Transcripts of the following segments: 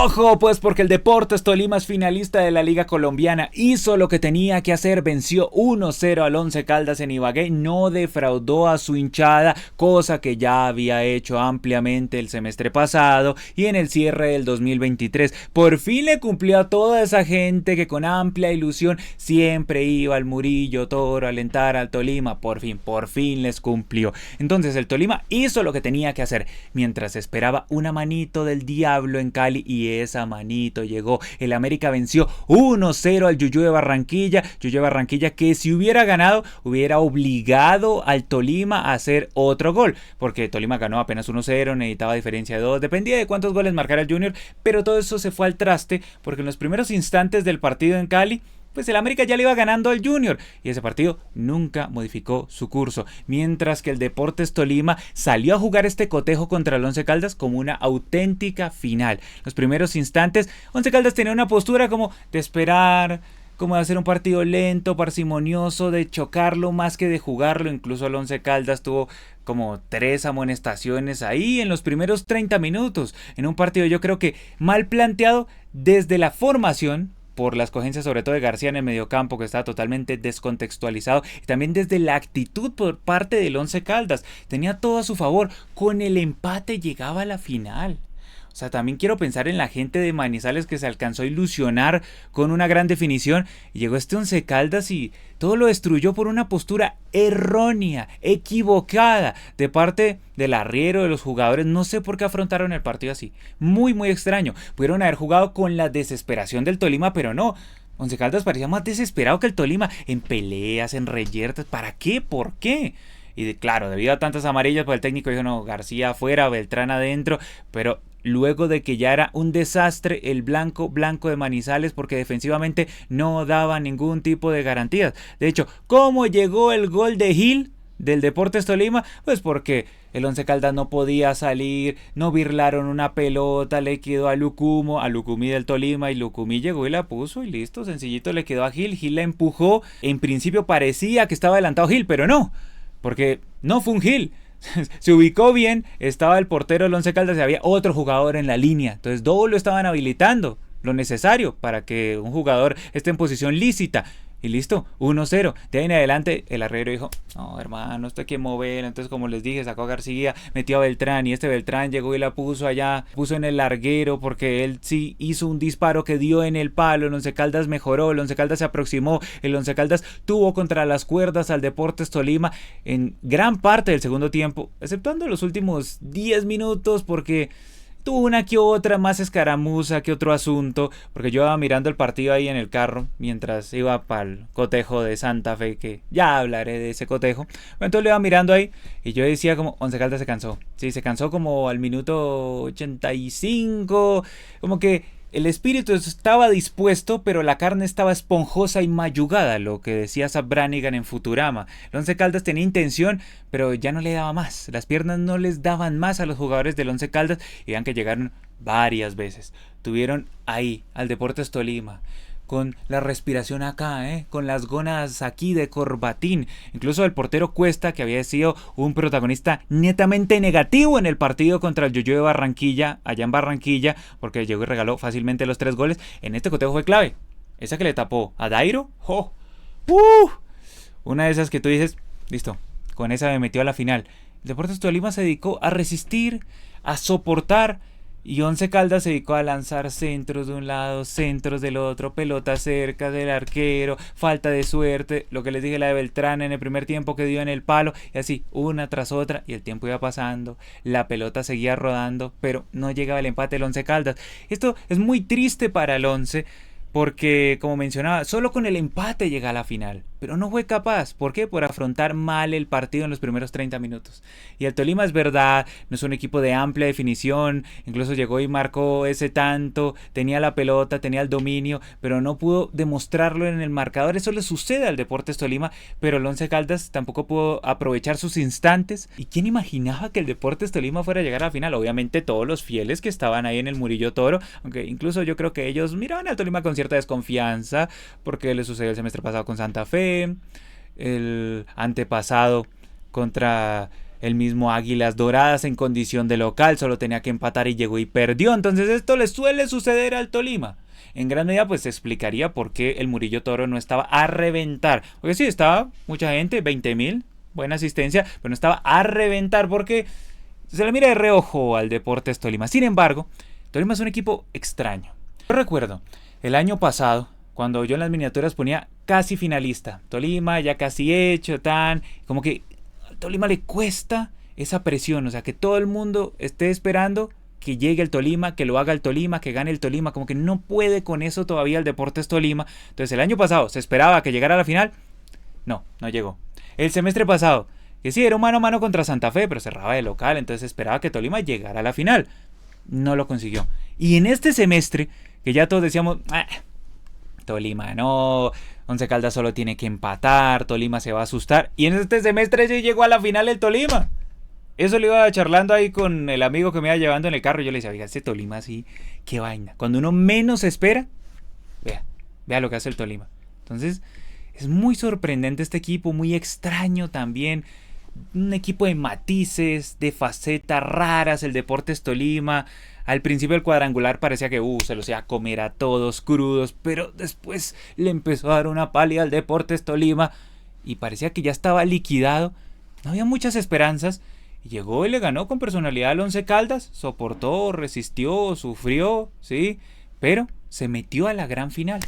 Ojo, pues porque el Deportes Tolima es finalista de la Liga Colombiana, hizo lo que tenía que hacer, venció 1-0 al Once Caldas en Ibagué, no defraudó a su hinchada, cosa que ya había hecho ampliamente el semestre pasado y en el cierre del 2023. Por fin le cumplió a toda esa gente que con amplia ilusión siempre iba al Murillo Toro a alentar al Tolima. Por fin les cumplió. Entonces el Tolima hizo lo que tenía que hacer, mientras esperaba una manito del diablo en Cali, y esa manito llegó. El América venció 1-0 al Juyú de Barranquilla. Juyú de Barranquilla que si hubiera ganado hubiera obligado al Tolima a hacer otro gol, porque Tolima ganó apenas 1-0, necesitaba diferencia de 2, dependía de cuántos goles marcara el Junior, pero todo eso se fue al traste porque en los primeros instantes del partido en Cali pues el América ya le iba ganando al Junior y ese partido nunca modificó su curso, mientras que el Deportes Tolima salió a jugar este cotejo contra el Once Caldas como una auténtica final. Los primeros instantes, Once Caldas tenía una postura como de esperar, como de hacer un partido lento, parsimonioso, de chocarlo más que de jugarlo. Incluso el Once Caldas tuvo como 3 amonestaciones ahí en los primeros 30 minutos, en un partido yo creo que mal planteado desde la formación, por la escogencia sobre todo de García en el mediocampo, que estaba totalmente descontextualizado, y también desde la actitud por parte del Once Caldas. Tenía todo a su favor, con el empate llegaba a la final. O sea, también quiero pensar en la gente de Manizales que se alcanzó a ilusionar con una gran definición y llegó este Once Caldas y todo lo destruyó por una postura errónea, equivocada de parte del arriero, de los jugadores. No sé por qué afrontaron el partido así. Muy extraño. Pudieron haber jugado con la desesperación del Tolima, pero no. Once Caldas parecía más desesperado que el Tolima en peleas, en reyertas. ¿Para qué? ¿Por qué? Y claro, debido a tantas amarillas, pues el técnico dijo, no, García afuera, Beltrán adentro, pero luego de que ya era un desastre el blanco de Manizales, porque defensivamente no daba ningún tipo de garantías. De hecho, ¿cómo llegó el gol de Gil del Deportes Tolima? Pues porque el Once Caldas no podía salir, no birlaron una pelota, le quedó a Lucumí del Tolima, y Lucumí llegó y la puso y listo, sencillito le quedó a Gil. Gil la empujó, en principio parecía que estaba adelantado Gil, pero no, porque no fue un Gil. Se ubicó bien, estaba el portero del Once Caldas y había otro jugador en la línea. Entonces todos lo estaban habilitando, lo necesario para que un jugador esté en posición lícita. Y listo, 1-0. De ahí en adelante el arriero dijo, no hermano, esto hay que mover. Entonces como les dije, sacó a García, metió a Beltrán, y este Beltrán llegó y la puso allá, puso en el larguero, porque él sí hizo un disparo que dio en el palo. El Once Caldas mejoró, el Once Caldas se aproximó, el Once Caldas tuvo contra las cuerdas al Deportes Tolima en gran parte del segundo tiempo, exceptuando los últimos 10 minutos porque tuvo una que otra más escaramuza que otro asunto, porque yo iba mirando el partido ahí en el carro mientras iba para el cotejo de Santa Fe, que ya hablaré de ese cotejo. Entonces lo iba mirando ahí y yo decía como Once Caldas se cansó. Sí, se cansó como al minuto 85, como que el espíritu estaba dispuesto, pero la carne estaba esponjosa y mayugada, lo que decía Zap Brannigan en Futurama. El Once Caldas tenía intención, pero ya no le daba más. Las piernas no les daban más a los jugadores del Once Caldas, y vean que llegaron varias veces. Tuvieron ahí al Deportes Tolima con la respiración acá, con las gónadas aquí de corbatín. Incluso el portero Cuesta, que había sido un protagonista netamente negativo en el partido contra el Juyú de Barranquilla, allá en Barranquilla, porque llegó y regaló fácilmente los 3 goles, en este cotejo fue clave. Esa que le tapó a Dairo, ¡oh! Una de esas que tú dices, listo, con esa me metió a la final. El Deportes Tolima se dedicó a resistir, a soportar, y Once Caldas se dedicó a lanzar centros de un lado, centros del otro, pelotas cerca del arquero, falta de suerte, lo que les dije, la de Beltrán en el primer tiempo que dio en el palo, y así, una tras otra, y el tiempo iba pasando, la pelota seguía rodando, pero no llegaba el empate del Once Caldas. Esto es muy triste para el Once, porque, como mencionaba, solo con el empate llega a la final, pero no fue capaz. ¿Por qué? Por afrontar mal el partido en los primeros 30 minutos. Y el Tolima, es verdad, no es un equipo de amplia definición, incluso llegó y marcó ese tanto, tenía la pelota, tenía el dominio, pero no pudo demostrarlo en el marcador. Eso le sucede al Deportes Tolima, pero el Once Caldas tampoco pudo aprovechar sus instantes. ¿Y quién imaginaba que el Deportes Tolima fuera a llegar a la final? Obviamente todos los fieles que estaban ahí en el Murillo Toro, aunque incluso yo creo que ellos miraban al Tolima con cierta desconfianza, porque le sucedió el semestre pasado con Santa Fe, el antepasado contra El mismo Águilas Doradas en condición de local solo tenía que empatar y llegó y perdió. Entonces esto le suele suceder al Tolima. En gran medida pues se explicaría por qué el Murillo Toro no estaba a reventar. Porque sí, estaba mucha gente, 20.000, buena asistencia, pero no estaba a reventar porque se le mira de reojo al Deportes Tolima. Sin embargo, Tolima es un equipo extraño. Yo recuerdo el año pasado, cuando yo en las miniaturas ponía casi finalista. Tolima ya casi hecho, como que al Tolima le cuesta esa presión, o sea, que todo el mundo esté esperando que llegue el Tolima, que lo haga el Tolima, que gane el Tolima, como que no puede con eso todavía el Deportes Tolima. Entonces el año pasado se esperaba que llegara a la final, no llegó. El semestre pasado, que sí, era un mano a mano contra Santa Fe, pero cerraba de local, entonces esperaba que Tolima llegara a la final. No lo consiguió. Y en este semestre, que ya todos decíamos, Tolima no, Once Caldas solo tiene que empatar, Tolima se va a asustar. Y en este semestre sí llegó a la final el Tolima. Eso le iba charlando ahí con el amigo que me iba llevando en el carro. Yo le decía, oiga, este Tolima así, qué vaina. Cuando uno menos espera, vea lo que hace el Tolima. Entonces, es muy sorprendente este equipo, muy extraño también. Un equipo de matices, de facetas raras, el Deportes Tolima. Al principio del cuadrangular parecía que se los iba a comer a todos crudos, pero después le empezó a dar una pálida al Deportes Tolima y parecía que ya estaba liquidado. No había muchas esperanzas y llegó y le ganó con personalidad al Once Caldas, soportó, resistió, sufrió, sí, pero se metió a la gran final.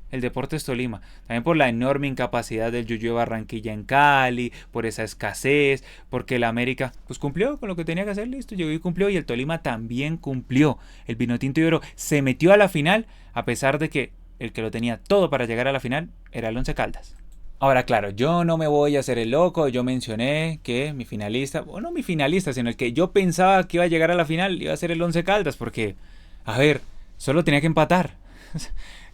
El Deportes Tolima, también por la enorme incapacidad del Yuyu de Barranquilla en Cali, por esa escasez, porque el América pues cumplió con lo que tenía que hacer, listo, llegó y cumplió, y el Tolima también cumplió. El Vinotinto y Oro se metió a la final, a pesar de que el que lo tenía todo para llegar a la final era el Once Caldas. Ahora, claro, yo no me voy a hacer el loco, yo mencioné que mi finalista, o no mi finalista, sino el que yo pensaba que iba a llegar a la final iba a ser el Once Caldas, porque, a ver, solo tenía que empatar.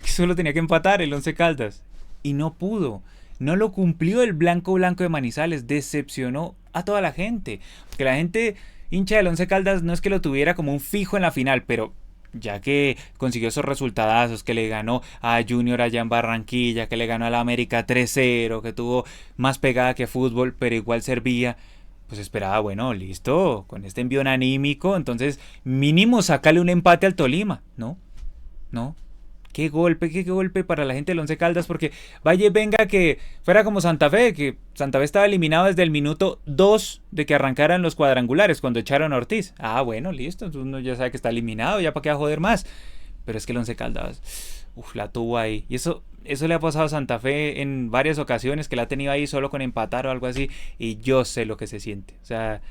Solo tenía que empatar el Once Caldas y no pudo, no lo cumplió el blanco de Manizales, decepcionó a toda la gente, porque la gente hincha del Once Caldas no es que lo tuviera como un fijo en la final, pero ya que consiguió esos resultadazos, que le ganó a Junior allá en Barranquilla, que le ganó a la América 3-0, que tuvo más pegada que fútbol, pero igual servía, pues esperaba, bueno, listo, con este envión anímico, entonces mínimo sácale un empate al Tolima, no. Qué golpe para la gente del Once Caldas, porque vaya venga que fuera como Santa Fe, que Santa Fe estaba eliminado desde el minuto 2 de que arrancaran los cuadrangulares, cuando echaron a Ortiz. Bueno, listo, uno ya sabe que está eliminado, ya para qué va a joder más. Pero es que el Once Caldas, la tuvo ahí. Y eso le ha pasado a Santa Fe en varias ocasiones, que la ha tenido ahí solo con empatar o algo así, y yo sé lo que se siente. O sea,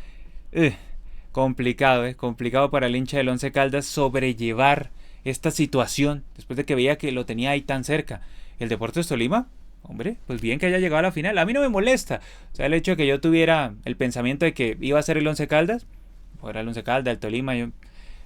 complicado para el hincha del Once Caldas sobrellevar esta situación, después de que veía que lo tenía ahí tan cerca. El Deportes Tolima, hombre, pues bien que haya llegado a la final. A mí no me molesta. O sea, el hecho de que yo tuviera el pensamiento de que iba a ser el Once Caldas, o era el Once Caldas, el Tolima, yo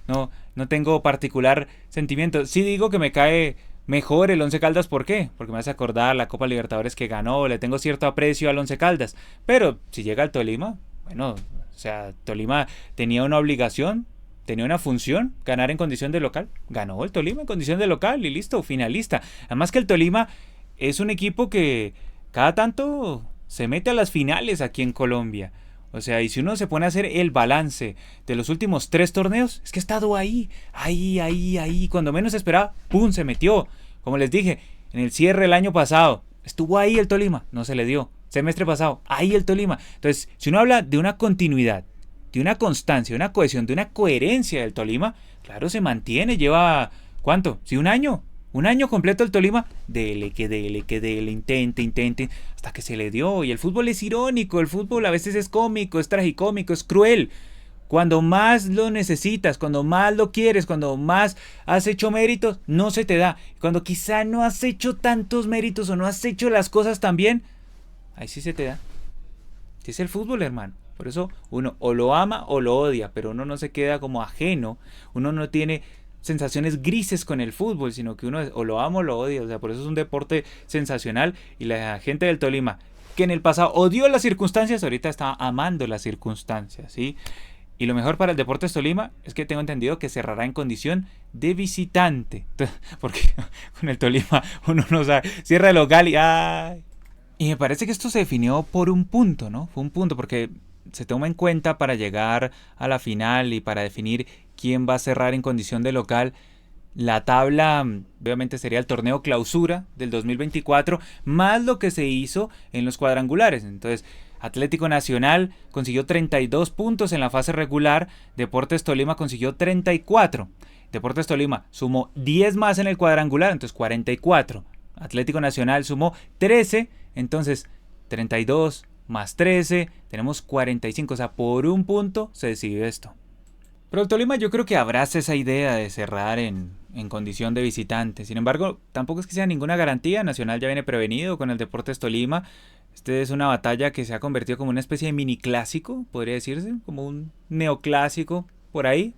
no tengo particular sentimiento. Sí digo que me cae mejor el Once Caldas, ¿por qué? Porque me hace acordar la Copa Libertadores que ganó, le tengo cierto aprecio al Once Caldas. Pero si llega al Tolima, bueno, o sea, Tolima tenía una obligación, tenía una función, ganar en condición de local. Ganó el Tolima en condición de local y listo, finalista. Además que el Tolima es un equipo que cada tanto se mete a las finales aquí en Colombia. O sea, y si uno se pone a hacer el balance de los últimos 3 torneos, es que ha estado ahí. Cuando menos esperaba, ¡pum!, se metió. Como les dije, en el cierre el año pasado, estuvo ahí el Tolima, no se le dio. Semestre pasado, ahí el Tolima. Entonces, si uno habla de una continuidad, de una constancia, de una cohesión, de una coherencia del Tolima, claro, se mantiene, lleva, ¿cuánto? Sí, un año completo el Tolima, dele, intente, hasta que se le dio. Y el fútbol es irónico, el fútbol a veces es cómico, es tragicómico, es cruel. Cuando más lo necesitas, cuando más lo quieres, cuando más has hecho méritos, no se te da. Cuando quizá no has hecho tantos méritos o no has hecho las cosas tan bien, ahí sí se te da. Sí, es el fútbol, hermano. Por eso uno o lo ama o lo odia, pero uno no se queda como ajeno, uno no tiene sensaciones grises con el fútbol, sino que uno o lo ama o lo odia. O sea, por eso es un deporte sensacional, y la gente del Tolima, que en el pasado odió las circunstancias, ahorita está amando las circunstancias, ¿sí? Y lo mejor para el Deportes Tolima es que tengo entendido que cerrará en condición de visitante, porque con el Tolima uno no sabe, cierra el local y ¡ay! Y me parece que esto se definió por un punto, ¿no? Fue un punto, porque se toma en cuenta para llegar a la final y para definir quién va a cerrar en condición de local, la tabla obviamente sería el torneo clausura del 2024 más lo que se hizo en los cuadrangulares. Entonces Atlético Nacional consiguió 32 puntos en la fase regular, Deportes Tolima consiguió 34. Deportes Tolima sumó 10 más en el cuadrangular, entonces 44. Atlético Nacional sumó 13, entonces 32 más 13, tenemos 45, o sea, por un punto se decidió esto. Pero el Tolima yo creo que abraza esa idea de cerrar en condición de visitante. Sin embargo, tampoco es que sea ninguna garantía. Nacional ya viene prevenido con el Deportes Tolima. Este es una batalla que se ha convertido como una especie de mini clásico, podría decirse, como un neoclásico, por ahí,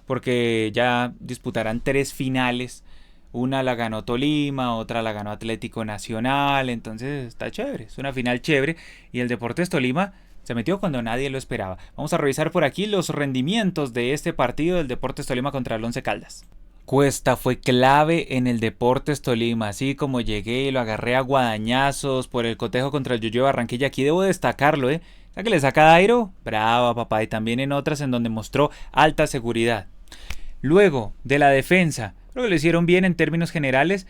porque ya disputarán 3 finales. Una la ganó Tolima, otra la ganó Atlético Nacional, entonces está chévere, es una final chévere. Y el Deportes Tolima se metió cuando nadie lo esperaba. Vamos a revisar por aquí los rendimientos de este partido del Deportes Tolima contra el Once Caldas. Cuesta fue clave en el Deportes Tolima, así como llegué y lo agarré a guadañazos por el cotejo contra el Yoyo de Barranquilla. Aquí debo destacarlo, ¿Ya que le saca Dairo? Brava, papá. Y también en otras en donde mostró alta seguridad. Luego, de la defensa, creo que lo hicieron bien en términos generales.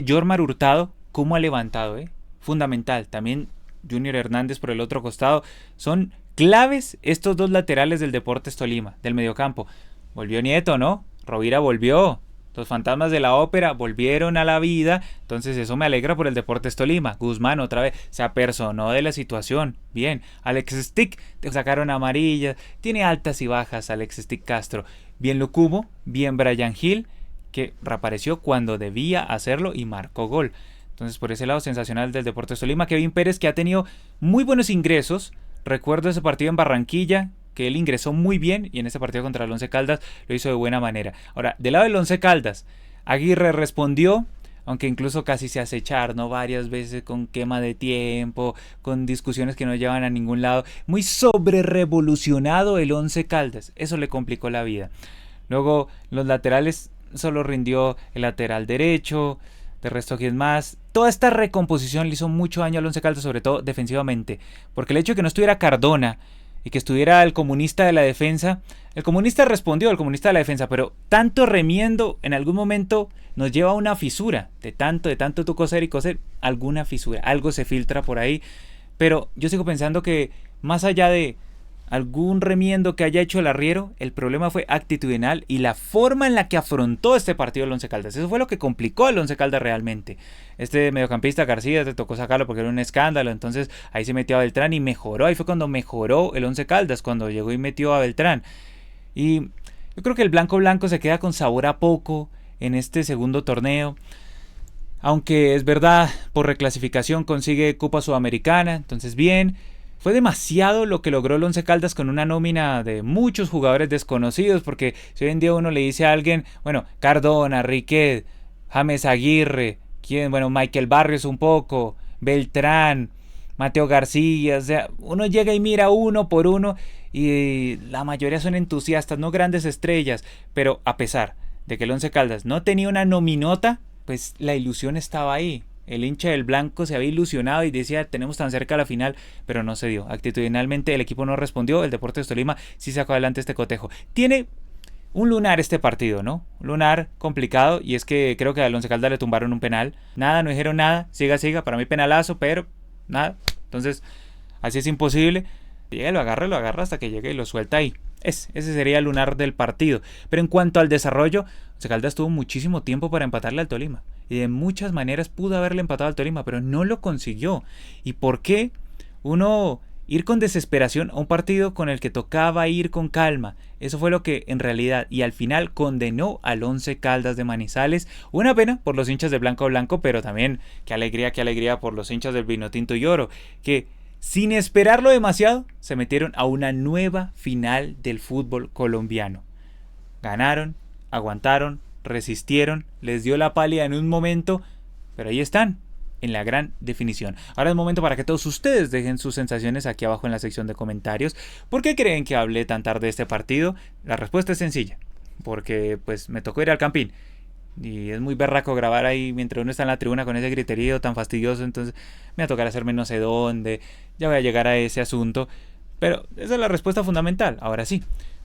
Jormar Hurtado, ¿cómo ha levantado, Fundamental. También Junior Hernández por el otro costado. Son claves estos dos laterales del Deportes Tolima, del mediocampo. Volvió Nieto, ¿no? Rovira volvió. Los fantasmas de la ópera volvieron a la vida. Entonces eso me alegra por el Deportes Tolima. Guzmán otra vez se apersonó de la situación. Bien. Alex Stick, te sacaron amarillas. Tiene altas y bajas Alex Stick Castro. Bien Lucumo, bien Brian Hill, que reapareció cuando debía hacerlo y marcó gol. Entonces por ese lado sensacional del Deportes Tolima. Kevin Pérez, que ha tenido muy buenos ingresos. Recuerdo ese partido en Barranquilla, que él ingresó muy bien, y en ese partido contra el Once Caldas lo hizo de buena manera. Ahora, del lado del Once Caldas, Aguirre respondió, aunque incluso casi se hace echar, ¿no? Varias veces con quema de tiempo, con discusiones que no llevan a ningún lado. Muy sobre revolucionado el Once Caldas, eso le complicó la vida. Luego, los laterales, solo rindió el lateral derecho. De resto, ¿quién más? Toda esta recomposición le hizo mucho daño al Once Caldas, sobre todo defensivamente, porque el hecho de que no estuviera Cardona y que estuviera el comunista de la defensa, el comunista respondió, el comunista de la defensa, pero tanto remiendo en algún momento nos lleva a una fisura, de tanto tú coser y coser, alguna fisura, algo se filtra por ahí. Pero yo sigo pensando que más allá de algún remiendo que haya hecho el arriero, el problema fue actitudinal y la forma en la que afrontó este partido el Once Caldas. Eso fue lo que complicó al Once Caldas realmente. Este mediocampista García te tocó sacarlo porque era un escándalo, entonces ahí se metió a Beltrán y mejoró. Ahí fue cuando mejoró el Once Caldas, cuando llegó y metió a Beltrán. Y yo creo que el blanco se queda con sabor a poco en este segundo torneo. Aunque es verdad, por reclasificación consigue Copa Sudamericana, entonces bien. Fue demasiado lo que logró el Once Caldas con una nómina de muchos jugadores desconocidos, porque si hoy en día uno le dice a alguien, bueno, Cardona, Riquet, James Aguirre, Michael Barrios un poco, Beltrán, Mateo García, o sea, uno llega y mira uno por uno y la mayoría son entusiastas, no grandes estrellas, pero a pesar de que el Once Caldas no tenía una nominota, pues la ilusión estaba ahí. El hincha del blanco se había ilusionado y decía, tenemos tan cerca a la final, pero no se dio. Actitudinalmente el equipo no respondió, el Deportes Tolima sí sacó adelante este cotejo. Tiene un lunar este partido, ¿no? Un lunar complicado, y es que creo que al Once Caldas le tumbaron un penal. Nada, no dijeron nada, siga, para mí penalazo, pero nada. Entonces, así es imposible. Llega, lo agarra hasta que llegue y lo suelta ahí. Ese sería el lunar del partido. Pero en cuanto al desarrollo, Once Caldas tuvo muchísimo tiempo para empatarle al Tolima. Y de muchas maneras pudo haberle empatado al Tolima, pero no lo consiguió. ¿Y por qué uno ir con desesperación a un partido con el que tocaba ir con calma? Eso fue lo que en realidad y al final condenó al Once Caldas de Manizales. Una pena por los hinchas de Blanco, pero también qué alegría por los hinchas del Vinotinto y Oro, que sin esperarlo demasiado se metieron a una nueva final del fútbol colombiano. Ganaron, aguantaron, resistieron, les dio la pálida en un momento, pero ahí están, en la gran definición. Ahora es momento para que todos ustedes dejen sus sensaciones aquí abajo en la sección de comentarios. ¿Por qué creen que hablé tan tarde de este partido? La respuesta es sencilla, porque pues me tocó ir al Campín y es muy berraco grabar ahí mientras uno está en la tribuna con ese griterío tan fastidioso, entonces me va a tocar hacerme no sé dónde, ya voy a llegar a ese asunto. Pero esa es la respuesta fundamental. Ahora sí,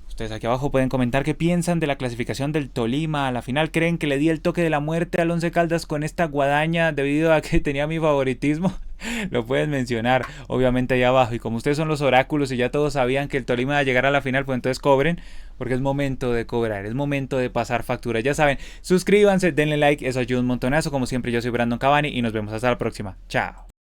ustedes aquí abajo pueden comentar qué piensan de la clasificación del Tolima a la final. ¿Creen que le di el toque de la muerte al Once Caldas con esta guadaña debido a que tenía mi favoritismo? Lo pueden mencionar, obviamente, ahí abajo. Y como ustedes son los oráculos y ya todos sabían que el Tolima iba a llegar a la final, pues entonces cobren, porque es momento de cobrar, es momento de pasar factura. Ya saben, suscríbanse, denle like, eso ayuda un montonazo. Como siempre, yo soy Brandon Cavani y nos vemos hasta la próxima. Chao.